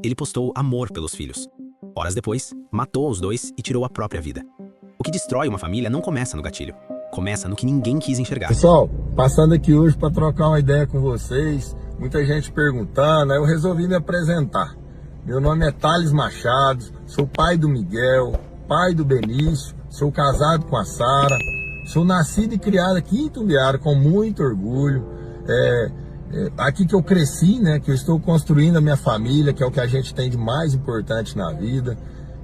ele postou amor pelos filhos. Horas depois, matou os dois e tirou a própria vida. O que destrói uma família não começa no gatilho. Começa no que ninguém quis enxergar. Pessoal, passando aqui hoje para trocar uma ideia com vocês, muita gente perguntando, aí eu resolvi me apresentar. Meu nome é Thales Machado, sou pai do Miguel, pai do Benício, sou casado com a Sara, sou nascido e criado aqui em Itumbiara com muito orgulho. Aqui que eu cresci, né, que eu estou construindo a minha família, que é o que a gente tem de mais importante na vida.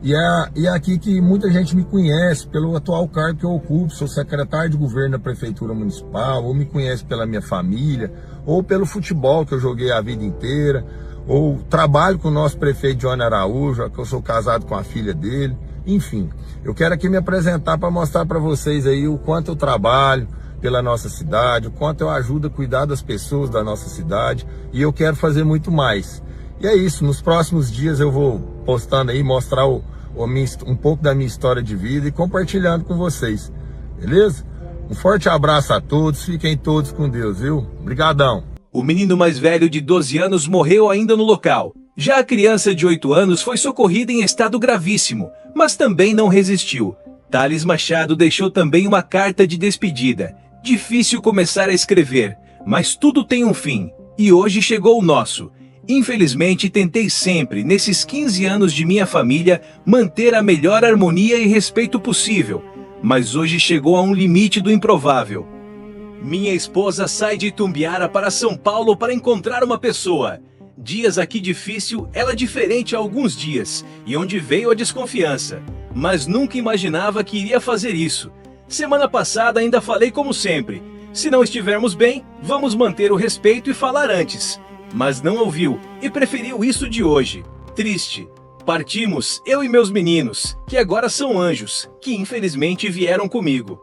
E é aqui que muita gente me conhece pelo atual cargo que eu ocupo, sou secretário de governo da Prefeitura Municipal, ou me conhece pela minha família, ou pelo futebol que eu joguei a vida inteira, ou trabalho com o nosso prefeito Johnny Araújo, que eu sou casado com a filha dele. Enfim, eu quero aqui me apresentar para mostrar para vocês aí o quanto eu trabalho pela nossa cidade, o quanto eu ajudo a cuidar das pessoas da nossa cidade, e eu quero fazer muito mais. E é isso, nos próximos dias eu vou postando aí, mostrar um pouco da minha história de vida e compartilhando com vocês, beleza? Um forte abraço a todos, fiquem todos com Deus, viu? Obrigadão! O menino mais velho de 12 anos morreu ainda no local. Já a criança de 8 anos foi socorrida em estado gravíssimo, mas também não resistiu. Thales Machado deixou também uma carta de despedida. Difícil começar a escrever, mas tudo tem um fim, e hoje chegou o nosso. Infelizmente, tentei sempre, nesses 15 anos de minha família, manter a melhor harmonia e respeito possível, mas hoje chegou a um limite do improvável. Minha esposa sai de Itumbiara para São Paulo para encontrar uma pessoa. Dias aqui difícil, ela diferente há alguns dias, e onde veio a desconfiança. Mas nunca imaginava que iria fazer isso. Semana passada ainda falei como sempre, se não estivermos bem, vamos manter o respeito e falar antes. Mas não ouviu e preferiu isso de hoje. Triste. Partimos, eu e meus meninos, que agora são anjos, que infelizmente vieram comigo.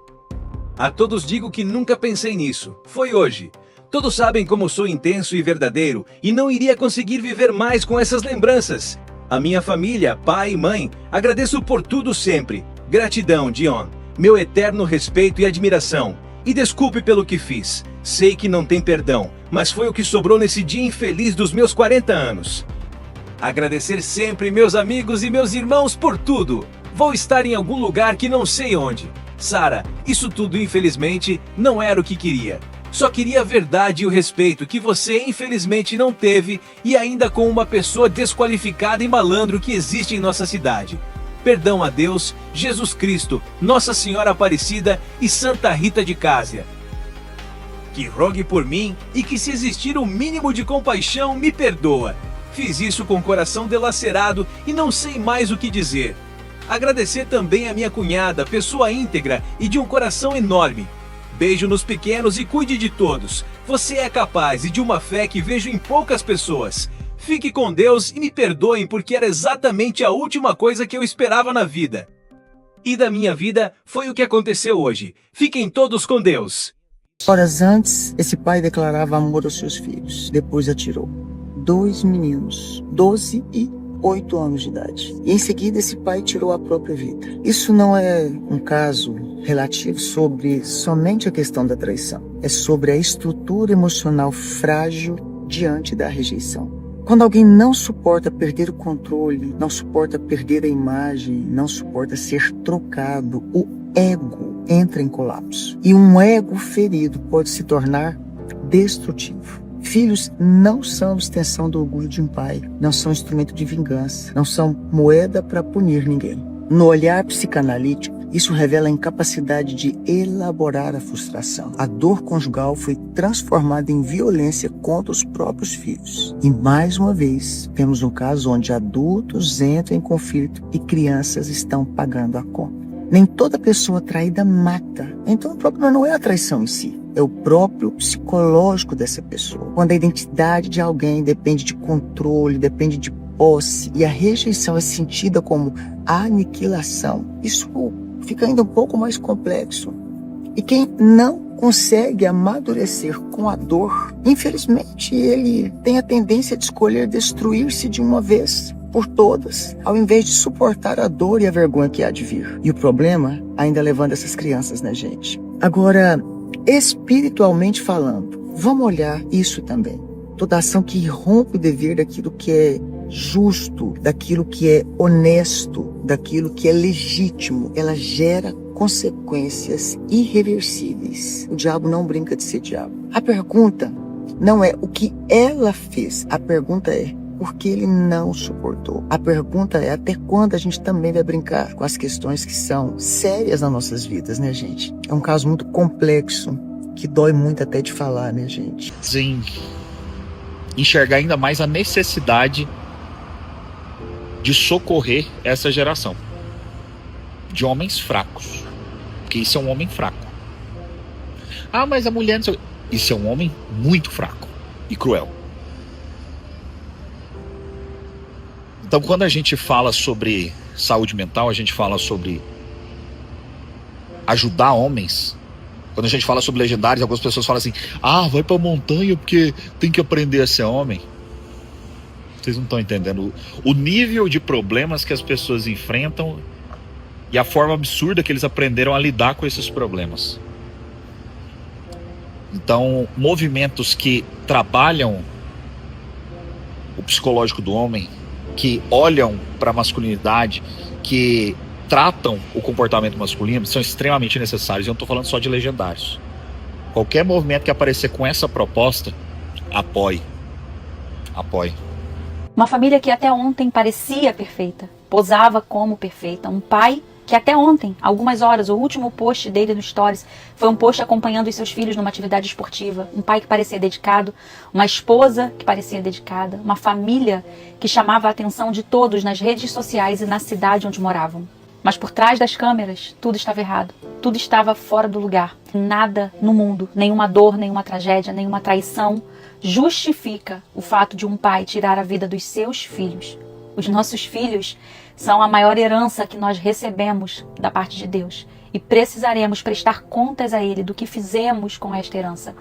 A todos digo que nunca pensei nisso. Foi hoje. Todos sabem como sou intenso e verdadeiro e não iria conseguir viver mais com essas lembranças. A minha família, pai e mãe, agradeço por tudo sempre. Gratidão, Dion. Meu eterno respeito e admiração. E desculpe pelo que fiz. Sei que não tem perdão, mas foi o que sobrou nesse dia infeliz dos meus 40 anos. Agradecer sempre meus amigos e meus irmãos por tudo. Vou estar em algum lugar que não sei onde. Sara, isso tudo infelizmente não era o que queria. Só queria a verdade e o respeito que você infelizmente não teve e ainda com uma pessoa desqualificada e malandro que existe em nossa cidade. Perdão a Deus, Jesus Cristo, Nossa Senhora Aparecida e Santa Rita de Cássia. Que rogue por mim e que se existir o mínimo de compaixão me perdoa. Fiz isso com o coração dilacerado e não sei mais o que dizer. Agradecer também a minha cunhada, pessoa íntegra e de um coração enorme. Beijo nos pequenos e cuide de todos. Você é capaz e de uma fé que vejo em poucas pessoas. Fique com Deus e me perdoem porque era exatamente a última coisa que eu esperava na vida. E da minha vida foi o que aconteceu hoje. Fiquem todos com Deus. Horas antes, esse pai declarava amor aos seus filhos. Depois atirou. 2 meninos, 12 e 8 anos de idade. E em seguida esse pai tirou a própria vida. Isso não é um caso relativo sobre somente a questão da traição. É sobre a estrutura emocional frágil diante da rejeição. Quando alguém não suporta perder o controle, não suporta perder a imagem, não suporta ser trocado, o ego entra em colapso. E um ego ferido pode se tornar destrutivo. Filhos não são extensão do orgulho de um pai, não são instrumento de vingança, não são moeda para punir ninguém. No olhar psicanalítico, isso revela a incapacidade de elaborar a frustração. A dor conjugal foi transformada em violência contra os próprios filhos. E mais uma vez, temos um caso onde adultos entram em conflito e crianças estão pagando a conta. Nem toda pessoa traída mata. Então o problema não é a traição em si, é o próprio psicológico dessa pessoa. Quando a identidade de alguém depende de controle, depende de posse, e a rejeição é sentida como aniquilação, isso fica ainda um pouco mais complexo. E quem não consegue amadurecer com a dor, infelizmente ele tem a tendência de escolher destruir-se de uma vez por todas, ao invés de suportar a dor e a vergonha que há de vir. E o problema ainda levando essas crianças na gente. Agora, espiritualmente falando, vamos olhar isso também. Toda ação que rompe o dever daquilo que é justo, daquilo que é honesto, daquilo que é legítimo, ela gera consequências irreversíveis. O diabo não brinca de ser diabo. A pergunta não é o que ela fez, a pergunta é por que ele não suportou. A pergunta é até quando a gente também vai brincar com as questões que são sérias nas nossas vidas, né, gente? É um caso muito complexo, que dói muito até de falar, né, gente? Sim. Enxergar ainda mais a necessidade de socorrer essa geração de homens fracos, porque isso é um homem fraco. Ah, mas a mulher não sei... Isso é um homem muito fraco e cruel. Então, quando a gente fala sobre saúde mental, a gente fala sobre ajudar homens. Quando a gente fala sobre legendários, algumas pessoas falam assim: ah, vai pra montanha porque tem que aprender a ser homem. Vocês não estão entendendo o nível de problemas que as pessoas enfrentam e a forma absurda que eles aprenderam a lidar com esses problemas. Então, movimentos que trabalham o psicológico do homem, que olham para a masculinidade, que tratam o comportamento masculino, são extremamente necessários. Eu não estou falando só de legendários. Qualquer movimento que aparecer com essa proposta, apoie. Apoie. Uma família que até ontem parecia perfeita, posava como perfeita. Um pai que até ontem, algumas horas, o último post dele no Stories foi um post acompanhando os seus filhos numa atividade esportiva. Um pai que parecia dedicado, uma esposa que parecia dedicada, uma família que chamava a atenção de todos nas redes sociais e na cidade onde moravam. Mas por trás das câmeras, tudo estava errado. Tudo estava fora do lugar. Nada no mundo, nenhuma dor, nenhuma tragédia, nenhuma traição justifica o fato de um pai tirar a vida dos seus filhos. Os nossos filhos são a maior herança que nós recebemos da parte de Deus e precisaremos prestar contas a Ele do que fizemos com esta herança.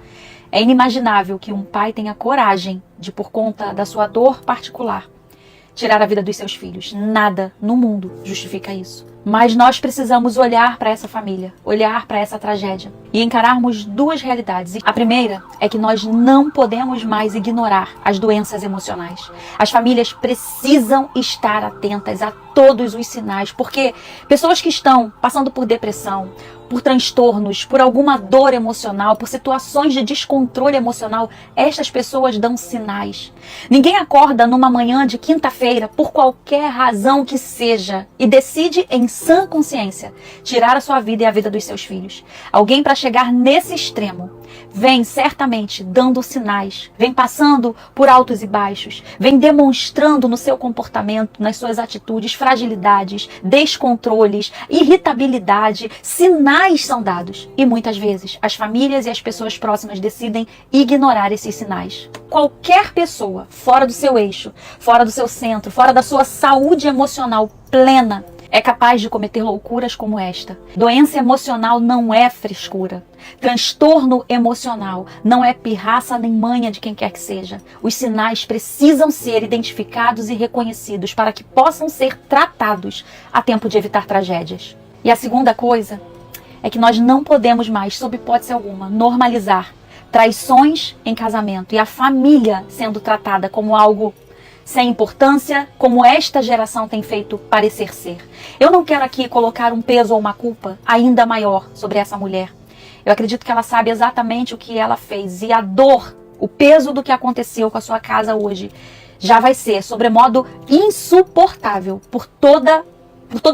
É inimaginável que um pai tenha coragem de, por conta da sua dor particular, tirar a vida dos seus filhos. Nada no mundo justifica isso. Mas nós precisamos olhar para essa família, olhar para essa tragédia e encararmos duas realidades. A primeira é que nós não podemos mais ignorar as doenças emocionais. As famílias precisam estar atentas a todos os sinais, porque pessoas que estão passando por depressão, por transtornos, por alguma dor emocional, por situações de descontrole emocional, estas pessoas dão sinais. Ninguém acorda numa manhã de quinta-feira, por qualquer razão que seja, e decide em sã consciência tirar a sua vida e a vida dos seus filhos. Alguém, para chegar nesse extremo, vem certamente dando sinais, vem passando por altos e baixos, vem demonstrando no seu comportamento, nas suas atitudes, fragilidades, descontroles, irritabilidade, sinais são dados. E muitas vezes as famílias e as pessoas próximas decidem ignorar esses sinais. Qualquer pessoa fora do seu eixo, fora do seu centro, fora da sua saúde emocional plena, é capaz de cometer loucuras como esta. Doença emocional não é frescura. Transtorno emocional não é pirraça nem manha de quem quer que seja. Os sinais precisam ser identificados e reconhecidos para que possam ser tratados a tempo de evitar tragédias. E a segunda coisa é que nós não podemos mais, sob hipótese alguma, normalizar traições em casamento e a família sendo tratada como algo sem importância, como esta geração tem feito parecer ser. Eu não quero aqui colocar um peso ou uma culpa ainda maior sobre essa mulher. Eu acredito que ela sabe exatamente o que ela fez e a dor, o peso do que aconteceu com a sua casa hoje já vai ser sobremodo insuportável por todo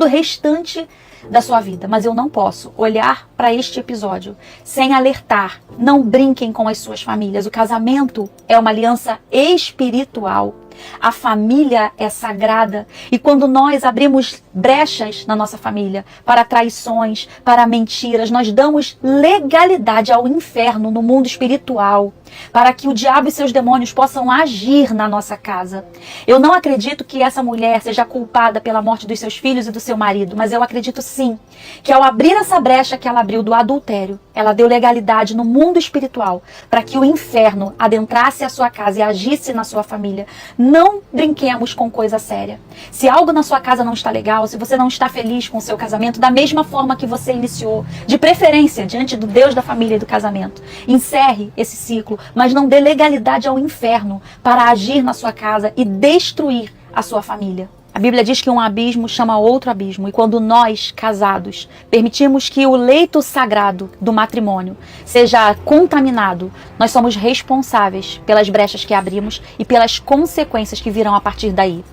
o restante da sua vida. Mas eu não posso olhar para este episódio sem alertar. Não brinquem com as suas famílias. O casamento é uma aliança espiritual. A família é sagrada e quando nós abrimos brechas na nossa família para traições, para mentiras, nós damos legalidade ao inferno no mundo espiritual para que o diabo e seus demônios possam agir na nossa casa. Eu não acredito que essa mulher seja culpada pela morte dos seus filhos e do seu marido, mas eu acredito sim que ao abrir essa brecha que ela abriu do adultério, ela deu legalidade no mundo espiritual para que o inferno adentrasse a sua casa e agisse na sua família. Não brinquemos com coisa séria. Se algo na sua casa não está legal, se você não está feliz com o seu casamento, da mesma forma que você iniciou, de preferência diante do Deus da família e do casamento, encerre esse ciclo, mas não dê legalidade ao inferno para agir na sua casa e destruir a sua família. A Bíblia diz que um abismo chama outro abismo, e quando nós, casados, permitimos que o leito sagrado do matrimônio seja contaminado, nós somos responsáveis pelas brechas que abrimos e pelas consequências que virão a partir daí.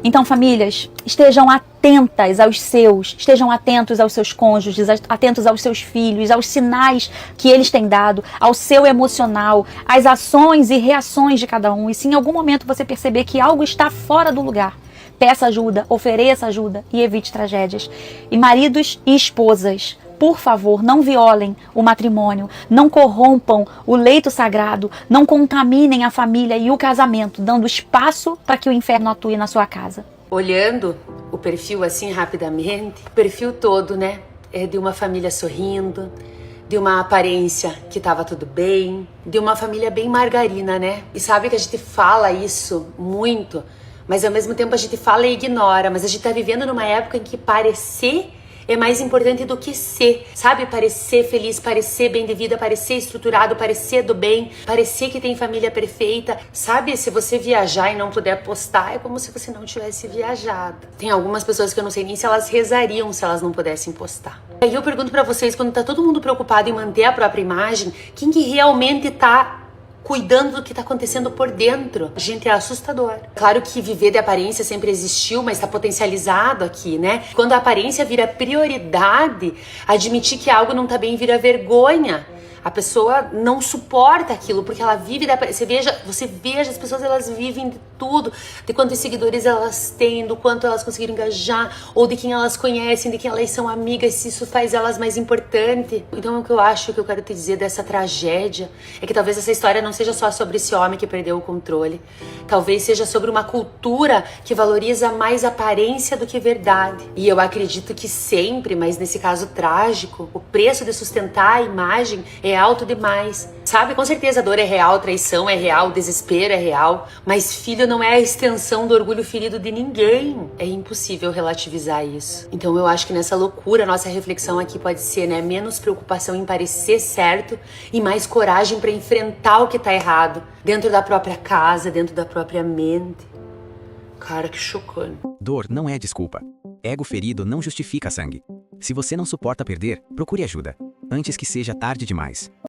Então, famílias, estejam atentas estejam atentos aos seus cônjuges, atentos aos seus filhos, aos sinais que eles têm dado, ao seu emocional, às ações e reações de cada um. E se em algum momento você perceber que algo está fora do lugar, peça ajuda, ofereça ajuda e evite tragédias. E maridos e esposas, por favor, não violem o matrimônio, não corrompam o leito sagrado, não contaminem a família e o casamento, dando espaço para que o inferno atue na sua casa. Olhando o perfil assim rapidamente, o perfil todo, né? É de uma família sorrindo, de uma aparência que tava tudo bem, de uma família bem margarina, né? E sabe que a gente fala isso muito, mas ao mesmo tempo a gente fala e ignora, mas a gente tá vivendo numa época em que parecer é mais importante do que ser, sabe? Parecer feliz, parecer bem de vida, parecer estruturado, parecer do bem, parecer que tem família perfeita, sabe? Se você viajar e não puder postar, é como se você não tivesse viajado. Tem algumas pessoas que eu não sei nem se elas rezariam se elas não pudessem postar. Aí eu pergunto pra vocês, quando tá todo mundo preocupado em manter a própria imagem, quem que realmente tá cuidando do que tá acontecendo por dentro? Gente, é assustador. Claro que viver de aparência sempre existiu, mas tá potencializado aqui, né? Quando a aparência vira prioridade, admitir que algo não tá bem vira vergonha. A pessoa não suporta aquilo, porque ela vive da aparência. Você veja, as pessoas, elas vivem de tudo, de quantos seguidores elas têm, do quanto elas conseguiram engajar, ou de quem elas conhecem, de quem elas são amigas, se isso faz elas mais importante. Então o que eu acho, que eu quero te dizer dessa tragédia, é que talvez essa história não seja só sobre esse homem que perdeu o controle. Talvez seja sobre uma cultura que valoriza mais aparência do que verdade. E eu acredito que sempre, mas nesse caso trágico, o preço de sustentar a imagem é alto demais. Sabe, com certeza a dor é real, traição é real, desespero é real, mas filho não é a extensão do orgulho ferido de ninguém. É impossível relativizar isso. Então eu acho que nessa loucura, nossa reflexão aqui pode ser, né, menos preocupação em parecer certo e mais coragem para enfrentar o que tá errado, dentro da própria casa, dentro da própria mente. Cara, que chocante. Dor não é desculpa. Ego ferido não justifica sangue. Se você não suporta perder, procure ajuda, antes que seja tarde demais.